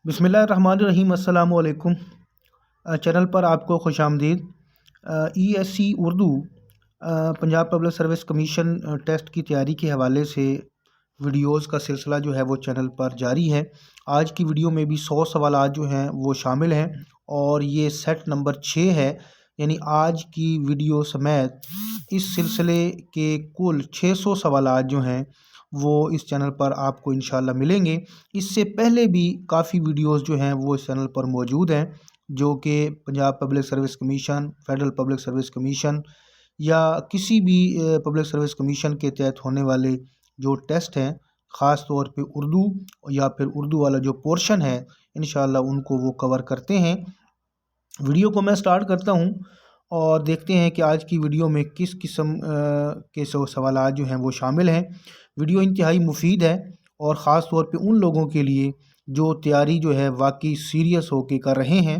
بسم اللہ الرحمن الرحیم۔ السلام علیکم۔ چینل پر آپ کو خوش آمدید۔ E S C Urdu Punjab public service commission test کی تیاری کے حوالے سے ویڈیوز کا سلسلہ جو ہے وہ چینل پر جاری ہے۔ آج کی ویڈیو میں بھی 100 سوالات جو ہیں وہ شامل ہیں اور یہ سیٹ نمبر 6 ہے، یعنی آج کی ویڈیو سمیت اس سلسلے کے کل 600 سوالات جو ہیں وہ اس چینل پر آپ کو انشاءاللہ ملیں گے۔ اس سے پہلے بھی کافی ویڈیوز جو ہیں وہ اس چینل پر موجود ہیں، جو کہ Punjab public service commission, federal public service commission یا کسی بھی پبلک سروس کمیشن کے تحت ہونے والے جو ٹیسٹ ہیں، خاص طور پہ اردو یا پھر اردو والا جو پورشن ہے، انشاءاللہ ان کو وہ کور کرتے ہیں۔ ویڈیو کو میں سٹارٹ کرتا ہوں اور دیکھتے ہیں کہ آج کی ویڈیو میں کس قسم کے سوالات جو ہیں وہ شامل ہیں۔ ویڈیو انتہائی مفید ہے اور خاص طور پہ ان لوگوں کے لیے جو تیاری جو ہے واقعی سیریس ہو کے کر رہے ہیں۔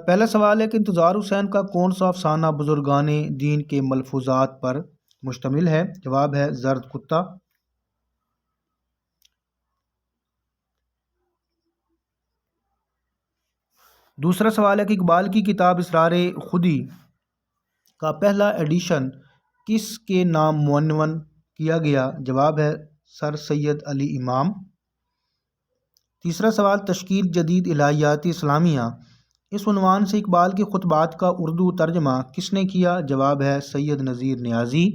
پہلا سوال ہے کہ انتظار حسین کا کون سا افسانہ بزرگان دین کے ملفوظات پر مشتمل ہے؟ جواب ہے زرد کتا۔ دوسرا سوال ہے کہ اقبال کی کتاب اسرار خودی کا پہلا ایڈیشن کس کے نام معنون کیا گیا؟ جواب ہے سر سید علی امام۔ تیسرا سوال، تشکیل جدید الہیات اسلامیہ، اس عنوان سے اقبال کے خطبات کا اردو ترجمہ کس نے کیا؟ جواب ہے سید نذیر نیازی۔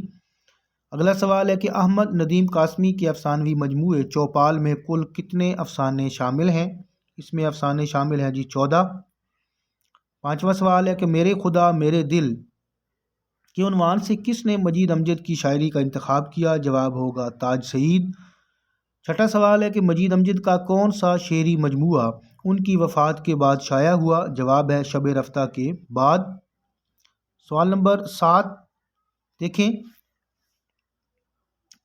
اگلا سوال ہے کہ احمد ندیم قاسمی کے افسانوی مجموعے چوپال میں کل کتنے افسانے شامل ہیں؟ اس میں افسانے شامل ہیں 14۔ پانچواں سوال ہے کہ میرے خدا میرے دل کے عنوان سے کس نے مجید امجد کی شاعری کا انتخاب کیا؟ جواب ہوگا تاج سعید۔ چھٹا سوال ہے کہ مجید امجد کا کون سا شعری مجموعہ ان کی وفات کے بعد شائع ہوا؟ جواب ہے شب رفتہ کے بعد۔ سوال نمبر 7 دیکھیں،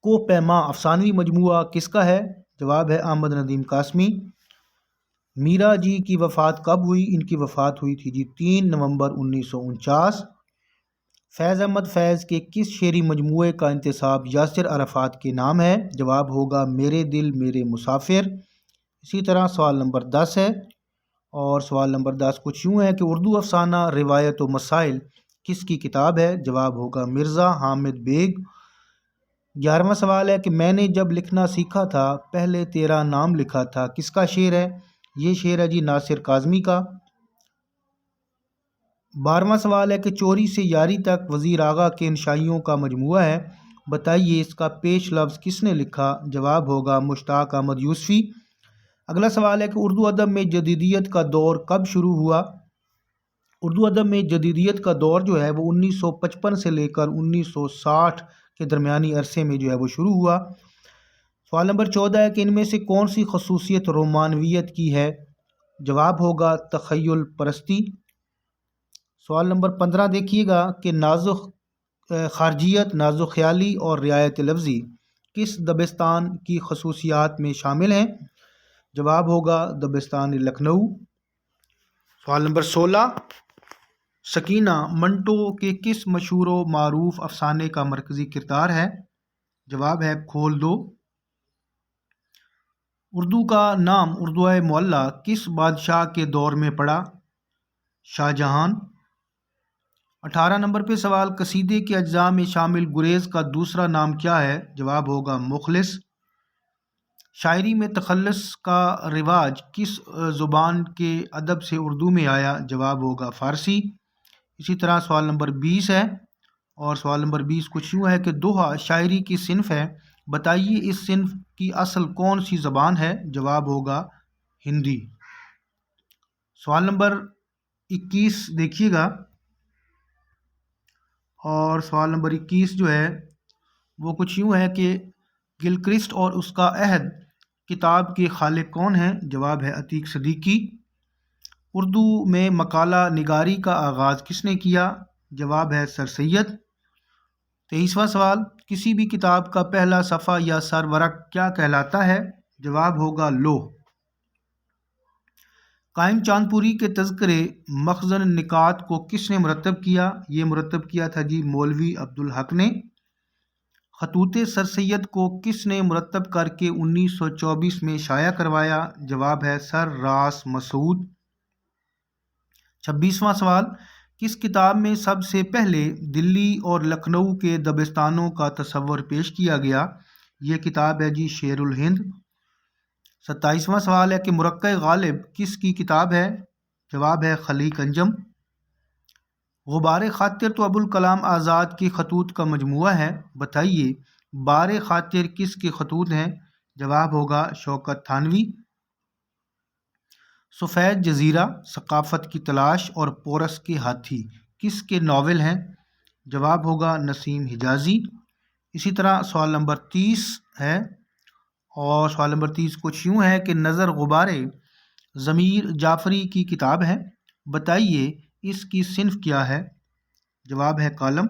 کوہ پیما افسانوی مجموعہ کس کا ہے؟ جواب ہے احمد ندیم قاسمی۔ میرا جی کی وفات کب ہوئی؟ ان کی وفات ہوئی تھی 3 نومبر 1949۔ فیض احمد فیض کے کس شعری مجموعے کا انتساب یاسر عرفات کے نام ہے؟ جواب ہوگا میرے دل میرے مسافر۔ اسی طرح سوال نمبر 10 ہے، اور سوال نمبر 10 کچھ یوں ہے کہ اردو افسانہ روایت و مسائل کس کی کتاب ہے؟ جواب ہوگا مرزا حامد بیگ۔ 11واں سوال ہے کہ میں نے جب لکھنا سیکھا تھا پہلے تیرا نام لکھا تھا، کس کا شعر ہے؟ یہ شعر ہے ناصر کاظمی کا۔ 12واں سوال ہے کہ چوری سے یاری تک وزیر آغا کے انشائیوں کا مجموعہ ہے، بتائیے اس کا پیش لفظ کس نے لکھا؟ جواب ہوگا مشتاق احمد یوسفی۔ اگلا سوال ہے کہ اردو ادب میں جدیدیت کا دور کب شروع ہوا؟ اردو ادب میں جدیدیت کا دور جو ہے وہ 1955 سے لے کر 1960 کے درمیانی عرصے میں جو ہے وہ شروع ہوا۔ سوال نمبر 14 ہے کہ ان میں سے کون سی خصوصیت رومانویت کی ہے؟ جواب ہوگا تخیل پرستی۔ سوال نمبر 15 دیکھیے گا کہ نازک خارجیت، نازک خیالی اور رعایت لفظی کس دبستان کی خصوصیات میں شامل ہیں؟ جواب ہوگا دبستان لکھنؤ۔ سوال نمبر 16، سکینہ منٹو کے کس مشہور و معروف افسانے کا مرکزی کردار ہے؟ جواب ہے کھول دو۔ اردو کا نام اردوئے معلیٰ کس بادشاہ کے دور میں پڑا؟ شاہ جہان۔ 18 نمبر پہ سوال، قصیدے کے اجزاء میں شامل گریز کا دوسرا نام کیا ہے؟ جواب ہوگا مخلص۔ شاعری میں تخلص کا رواج کس زبان کے ادب سے اردو میں آیا؟ جواب ہوگا فارسی۔ اسی طرح سوال نمبر 20 ہے، اور سوال نمبر 20 کچھ یوں ہے کہ دوہا شاعری کی صنف ہے، بتائیے اس صنف کی اصل کون سی زبان ہے؟ جواب ہوگا ہندی۔ سوال نمبر 21 دیکھیے گا، اور سوال نمبر 21 جو ہے وہ کچھ یوں ہے کہ گلکرسٹ اور اس کا عہد کتاب کے خالق کون ہیں؟ جواب ہے عتیق صدیقی۔ اردو میں مقالہ نگاری کا آغاز کس نے کیا؟ جواب ہے سر سید۔ 23واں سوال، کسی بھی کتاب کا پہلا صفحہ یا سر ورق کیا کہلاتا ہے؟ جواب ہوگا لوح۔ قائم چاندپوری کے تذکرے مخزن نکات کو کس نے مرتب کیا؟ یہ مرتب کیا تھا مولوی عبدالحق نے۔ خطوط سر سید کو کس نے مرتب کر کے 1924 میں شائع کروایا؟ جواب ہے سر راس مسعود۔ 26واں سوال، کس کتاب میں سب سے پہلے دلی اور لکھنؤ کے دبستانوں کا تصور پیش کیا گیا؟ یہ کتاب ہے جی شیر الہند۔ 27واں سوال ہے کہ مرقع غالب کس کی کتاب ہے؟ جواب ہے خلیق انجم۔ غبار خاطر تو ابوالکلام آزاد کے خطوط کا مجموعہ ہے، بتائیے بار خاطر کس کے خطوط ہیں؟ جواب ہوگا شوکت تھانوی۔ سفید جزیرہ، ثقافت کی تلاش اور پورس کے ہاتھی کس کے ناول ہیں؟ جواب ہوگا نسیم حجازی۔ اسی طرح سوال نمبر 30 ہے، اور سوال نمبر 30 کچھ یوں ہے کہ نظر غبارے ضمیر جعفری کی کتاب ہے، بتائیے اس کی صنف کیا ہے؟ جواب ہے کالم۔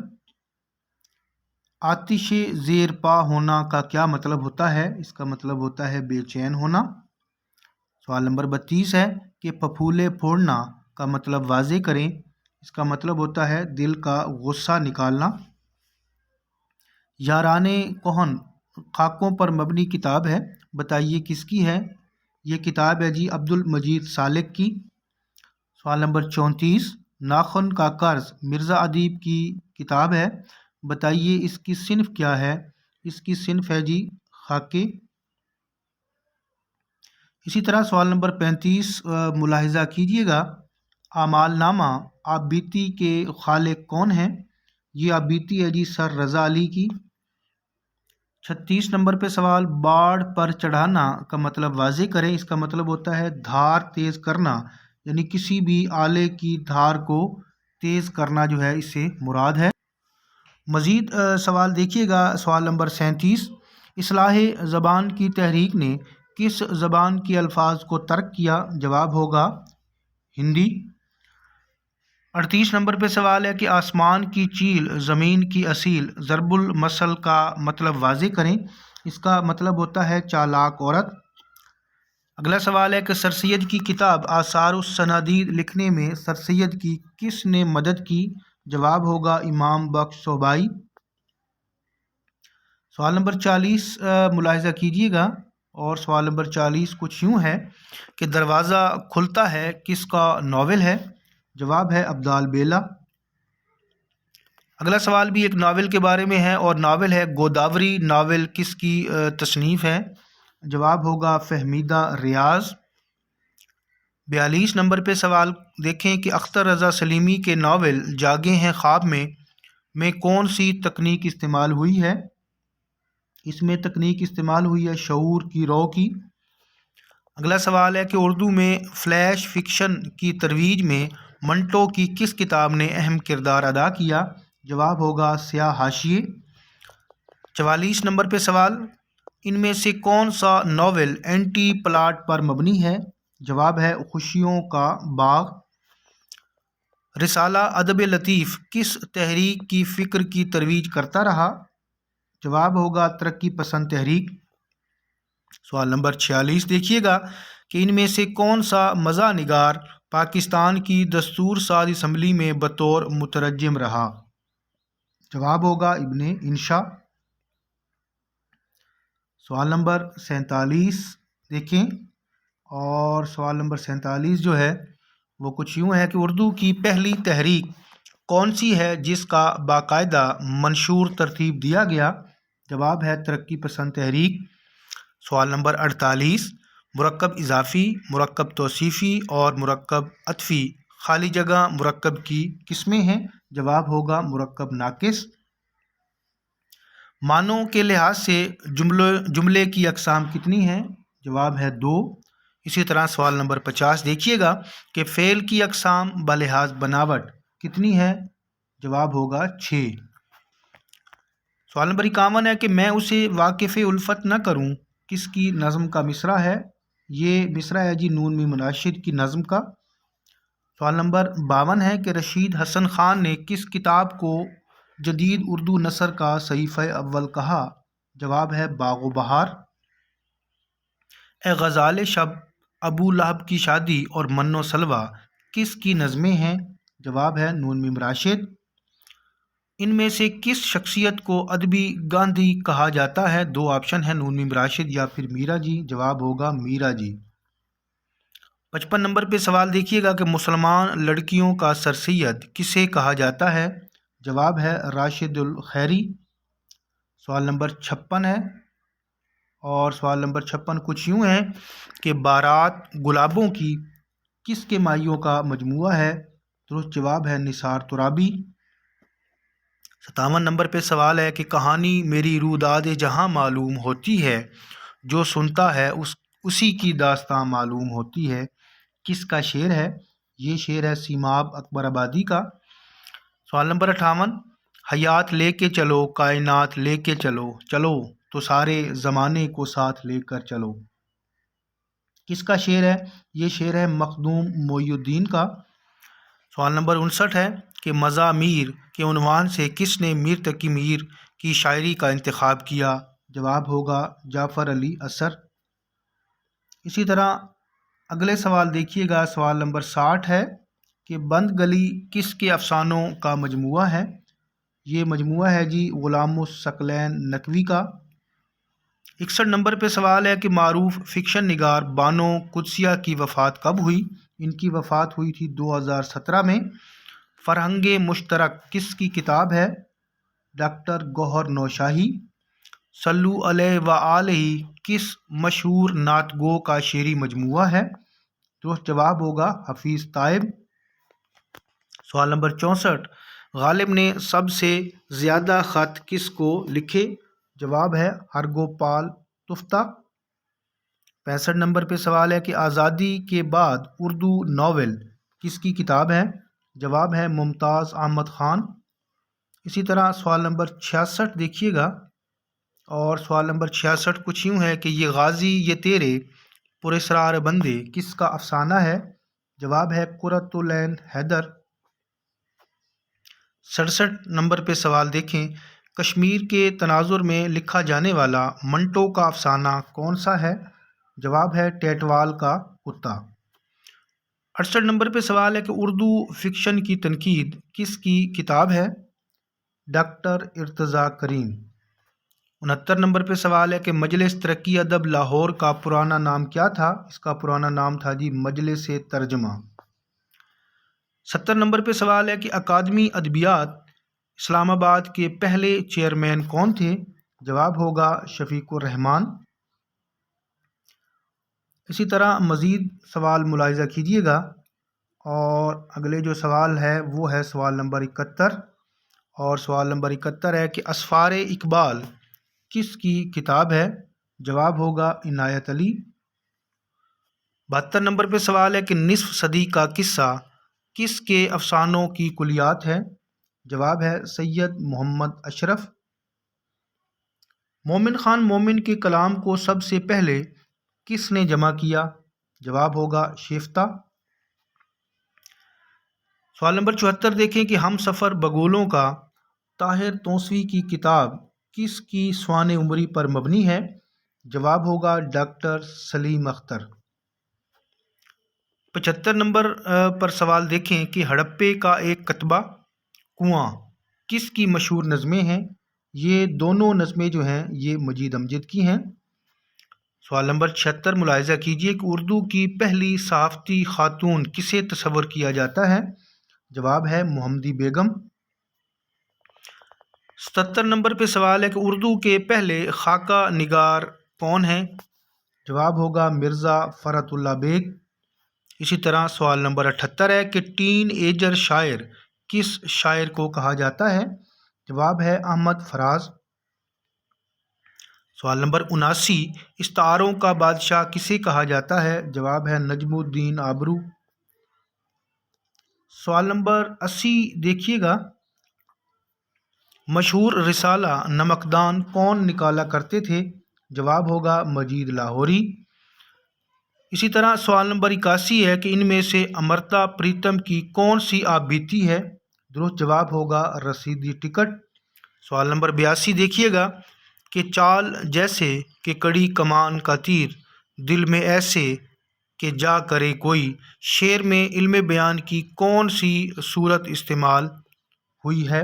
آتش زیر پا ہونا کا کیا مطلب ہوتا ہے؟ اس کا مطلب ہوتا ہے بے چین ہونا۔ سوال نمبر 32 ہے کہ پھپھولے پھوڑنا کا مطلب واضح کریں، اس کا مطلب ہوتا ہے دل کا غصہ نکالنا۔ یارانے کہن خاکوں پر مبنی کتاب ہے، بتائیے کس کی ہے؟ یہ کتاب ہے جی عبد المجید سالک کی۔ سوال نمبر 34، ناخن کا قرض مرزا ادیب کی کتاب ہے، بتائیے اس کی صنف کیا ہے؟ اس کی صنف ہے جی خاکے۔ اسی طرح سوال نمبر 35 ملاحظہ کیجیے گا، اعمال نامہ آپ بیتی کے خالق کون ہیں؟ یہ آپ بیتی ہے جی سر رضا علی کی۔ 36 نمبر پہ سوال، باڑ پر چڑھانا کا مطلب واضح کریں، اس کا مطلب ہوتا ہے دھار تیز کرنا، یعنی کسی بھی آلے کی دھار کو تیز کرنا جو ہے اس سے مراد ہے۔ مزید سوال دیکھیے گا، سوال نمبر 37، اصلاح زبان کی تحریک نے کس زبان کے الفاظ کو ترک کیا؟ جواب ہوگا ہندی۔ 38 نمبر پہ سوال ہے کہ آسمان کی چیل زمین کی اصیل ضرب المثل کا مطلب واضح کریں، اس کا مطلب ہوتا ہے چالاک عورت۔ اگلا سوال ہے کہ سر سید کی کتاب آثار السنادید لکھنے میں سر سید کی کس نے مدد کی؟ جواب ہوگا امام بخش صوبائی۔ سوال نمبر 40 ملاحظہ کیجیے گا، اور سوال نمبر 40 کچھ یوں ہے کہ دروازہ کھلتا ہے کس کا ناول ہے؟ جواب ہے ابدال بیلا۔ اگلا سوال بھی ایک ناول کے بارے میں ہے، اور ناول ہے گوداوری، ناول کس کی تصنیف ہے؟ جواب ہوگا فہمیدہ ریاض۔ 42 نمبر پہ سوال دیکھیں کہ اختر رضا سلیمی کے ناول جاگے ہیں خواب میں کون سی تکنیک استعمال ہوئی ہے؟ اس میں تکنیک استعمال ہوئی ہے شعور کی رو کی۔ اگلا سوال ہے کہ اردو میں فلیش فکشن کی ترویج میں منٹو کی کس کتاب نے اہم کردار ادا کیا؟ جواب ہوگا سیاہ حاشیے۔ 44 نمبر پہ سوال، ان میں سے کون سا ناول اینٹی پلاٹ پر مبنی ہے؟ جواب ہے خوشیوں کا باغ۔ رسالہ ادب لطیف کس تحریک کی فکر کی ترویج کرتا رہا؟ جواب ہوگا ترقی پسند تحریک۔ سوال نمبر 46 دیکھیے گا کہ ان میں سے کون سا مزاح نگار پاکستان کی دستور ساز اسمبلی میں بطور مترجم رہا؟ جواب ہوگا ابن انشا۔ سوال نمبر 47 دیکھیں، اور سوال نمبر 47 جو ہے وہ کچھ یوں ہے کہ اردو کی پہلی تحریک کون سی ہے جس کا باقاعدہ منشور ترتیب دیا گیا؟ جواب ہے ترقی پسند تحریک۔ سوال نمبر 48، مرکب اضافی، مرکب توصیفی اور مرکب عطفی خالی جگہ مرکب کی قسمیں ہیں؟ جواب ہوگا مرکب ناقص۔ معنوں کے لحاظ سے جملے کی اقسام کتنی ہیں؟ جواب ہے 2۔ اسی طرح سوال نمبر 50 دیکھیے گا کہ فعل کی اقسام بلحاظ بناوٹ کتنی ہے؟ جواب ہوگا 6۔ سوال نمبر 51 ہے کہ میں اسے واقف الفت نہ کروں کس کی نظم کا مصرع ہے؟ یہ مصرع ہے جی نون میم مناشد کی نظم کا۔ سوال نمبر 52 ہے کہ رشید حسن خان نے کس کتاب کو جدید اردو نثر کا صحیفہ اول کہا؟ جواب ہے باغ و بہار۔ اے غزال شب، ابو لہب کی شادی اور من و سلویٰ کس کی نظمیں ہیں؟ جواب ہے نون میم راشد۔ ان میں سے کس شخصیت کو ادبی گاندھی کہا جاتا ہے؟ دو آپشن ہیں، نون میم راشد یا پھر میرا جی۔ جواب ہوگا میرا جی۔ 55 نمبر پہ سوال دیکھیے گا کہ مسلمان لڑکیوں کا سر سید کسے کہا جاتا ہے؟ جواب ہے راشد الخیری۔ سوال نمبر 56 ہے، اور سوال نمبر 56 کچھ یوں ہے کہ بارات گلابوں کی کس کے مائیوں کا مجموعہ ہے؟ درست جواب ہے نثار ترابی۔ 57 نمبر پہ سوال ہے کہ کہانی میری روداد جہاں معلوم ہوتی ہے، جو سنتا ہے اسی کی داستاں معلوم ہوتی ہے، کس کا شعر ہے؟ یہ شعر ہے سیماب اکبر آبادی کا۔ سوال نمبر 58، حیات لے کے چلو کائنات لے کے چلو، چلو تو سارے زمانے کو ساتھ لے کر چلو، کس کا شعر ہے؟ یہ شعر ہے مخدوم معی الدین کا۔ سوال نمبر 59 ہے کہ مزامیر کے عنوان سے کس نے میر تقی میر کی شاعری کا انتخاب کیا؟ جواب ہوگا جعفر علی اثر۔ اسی طرح اگلے سوال دیکھیے گا، سوال نمبر 60 ہے کہ بند گلی کس کے افسانوں کا مجموعہ ہے؟ یہ مجموعہ ہے جی غلام الثقلین نقوی کا۔ 61 نمبر پہ سوال ہے کہ معروف فکشن نگار بانو قدسیہ کی وفات کب ہوئی؟ ان کی وفات ہوئی تھی 2017 میں۔ فرہنگ مشترک کس کی کتاب ہے؟ ڈاکٹر گوہر نوشاہی۔ صلو علیہ وآلہ کس مشہور نعت گو کا شعری مجموعہ ہے؟ درست جواب ہوگا حفیظ طائب۔ سوال نمبر 64، غالب نے سب سے زیادہ خط کس کو لکھے؟ جواب ہے ہرگوپال تفتہ۔ 65 نمبر پہ سوال ہے کہ آزادی کے بعد اردو ناول کس کی کتاب ہے؟ جواب ہے ممتاز احمد خان۔ اسی طرح سوال نمبر 66 دیکھیے گا، اور سوال نمبر 66 کچھ یوں ہے کہ یہ غازی یہ تیرے پراسرار بندے کس کا افسانہ ہے؟ جواب ہے قرۃ العین حیدر۔ 67 نمبر پہ سوال دیکھیں، کشمیر کے تناظر میں لکھا جانے والا منٹو کا افسانہ کون سا ہے؟ جواب ہے ٹیٹوال کا کتا۔ 68 نمبر پہ سوال ہے کہ اردو فکشن کی تنقید کس کی کتاب ہے؟ ڈاکٹر ارتضیٰ کریم۔ 69 نمبر پہ سوال ہے کہ مجلس ترقی ادب لاہور کا پرانا نام کیا تھا؟ اس کا پرانا نام تھا جی مجلس ترجمہ۔ 70 نمبر پہ سوال ہے کہ اکادمی ادبیات اسلام آباد کے پہلے چیئرمین کون تھے؟ جواب ہوگا شفیق الرحمان۔ اسی طرح مزید سوال ملاحظہ کیجیے گا، اور اگلے جو سوال ہے وہ ہے سوال نمبر 71، اور سوال نمبر 71 ہے کہ اسفار اقبال کس کی کتاب ہے؟ جواب ہوگا عنایت علی۔ 72 نمبر پہ سوال ہے کہ نصف صدی کا قصہ کس کے افسانوں کی کلیات ہے؟ جواب ہے سید محمد اشرف۔ مومن خان مومن کے کلام کو سب سے پہلے کس نے جمع کیا؟ جواب ہوگا شیفتہ۔ سوال نمبر 74 دیکھیں کہ ہم سفر بگولوں کا طاہر توسوی کی کتاب کس کی سوانح عمری پر مبنی ہے؟ جواب ہوگا ڈاکٹر سلیم اختر۔ 75 نمبر پر سوال دیکھیں کہ ہڑپے کا ایک کتبہ کنواں کس کی مشہور نظمیں ہیں؟ یہ دونوں نظمیں جو ہیں یہ مجید امجد کی ہیں۔ سوال نمبر 76 ملاحظہ کیجیے کہ اردو کی پہلی صحافتی خاتون کسے تصور کیا جاتا ہے؟ جواب ہے محمدی بیگم۔ 77 نمبر پہ سوال ہے کہ اردو کے پہلے خاکہ نگار کون ہیں؟ جواب ہوگا مرزا فرحت اللہ بیگ۔ اسی طرح سوال نمبر 78 ہے کہ ٹین ایجر شاعر کس شاعر کو کہا جاتا ہے؟ جواب ہے احمد فراز۔ سوال نمبر 79، استعاروں کا بادشاہ کسے کہا جاتا ہے؟ جواب ہے نجم الدین آبرو۔ سوال نمبر 80 دیکھیے گا، مشہور رسالہ نمکدان کون نکالا کرتے تھے؟ جواب ہوگا مجید لاہوری۔ اسی طرح سوال نمبر 81 ہے کہ ان میں سے امرتا پریتم کی کون سی آپ بیتی ہے؟ درست جواب ہوگا رسیدی ٹکٹ۔ سوال نمبر 82 دیکھیے گا کہ چال جیسے کہ کڑی کمان کا تیر دل میں ایسے کہ جا کرے کوئی، شعر میں علم بیان کی کون سی صورت استعمال ہوئی ہے؟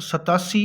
87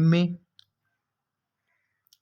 MA।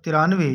93,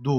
2।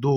2।